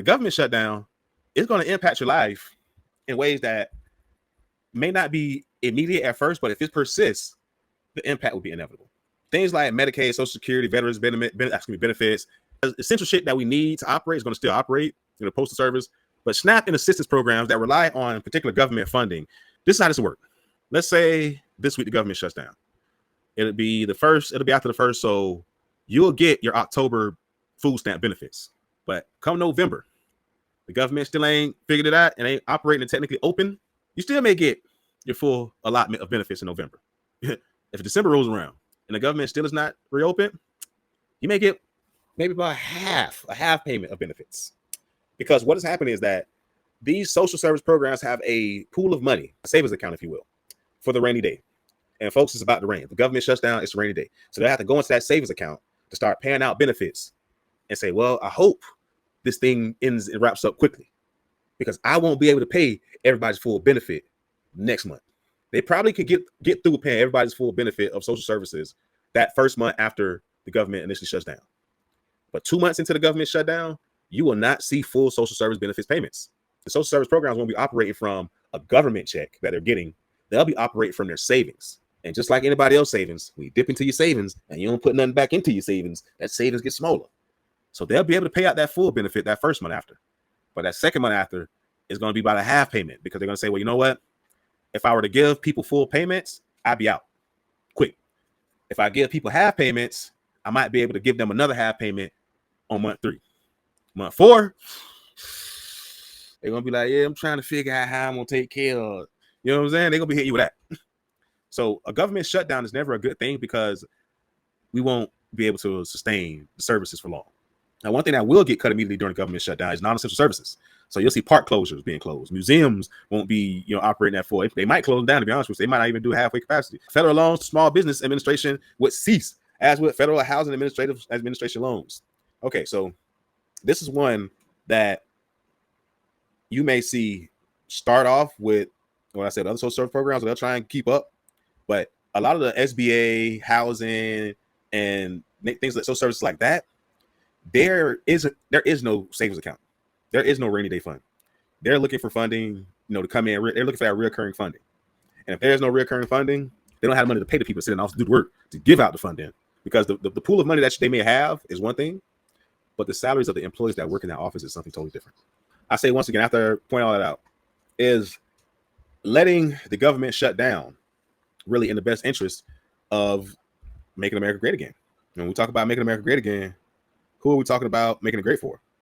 The government shutdown is going to impact your life in ways that may not be immediate at first, but if it persists, the impact will be inevitable. Things like Medicaid, Social Security, veterans benefits, essential shit that we need to operate is going to still operate in the postal service. But SNAP and assistance programs that rely on particular government funding, this is how this will work. Let's say this week the government shuts down. It'll be after the first, so you'll get your October food stamp benefits. But come November, the government still ain't figured it out and ain't operating and technically open. You still may get your full allotment of benefits in November. If December rolls around and the government still is not reopened, you may get maybe about a half payment of benefits. Because what is happening is that these social service programs have a pool of money, a savings account, if you will, for the rainy day. And folks, it's about to rain. The government shuts down, it's a rainy day. So they have to go into that savings account to start paying out benefits and say, well, I hope this thing ends and wraps up quickly because I won't be able to pay everybody's full benefit next month. They probably could get through paying everybody's full benefit of social services that first month after the government initially shuts down. But 2 months into the government shutdown, you will not see full social service benefits payments. The social service programs won't be operating from a government check that they're getting. They'll be operating from their savings. And just like anybody else savings, when you dip into your savings and you don't put nothing back into your savings, that savings gets smaller. So they'll be able to pay out that full benefit that first month after. But that second month after is going to be about a half payment because they're going to say, well, you know what? If I were to give people full payments, I'd be out quick. If I give people half payments, I might be able to give them another half payment on month 3. Month 4, they're going to be like, yeah, I'm trying to figure out how I'm going to take care of, you know what I'm saying? They're going to be hitting you with that. So a government shutdown is never a good thing because we won't be able to sustain the services for long. Now, one thing that will get cut immediately during the government shutdown is non-essential services. So you'll see park closures being closed. Museums won't be, operating at full. They might close them down, to be honest with you. They might not even do halfway capacity. Federal loans to small business administration would cease, as with federal housing administration loans. Okay, so this is one that you may see start off with, when I said other social service programs, they'll try and keep up. But a lot of the SBA, housing, and things like social services like that, there is no savings account. There is no rainy day fund. They're looking for funding, to come in. They're looking for that recurring funding. And if there's no recurring funding, they don't have money to pay the people sitting off to do the work to give out the funding. Because the pool of money that they may have is one thing, but the salaries of the employees that work in that office is something totally different. I say once again, after pointing all that out, is letting the government shut down really in the best interest of making America great again. When we talk about making America great again, who are we talking about making it great for?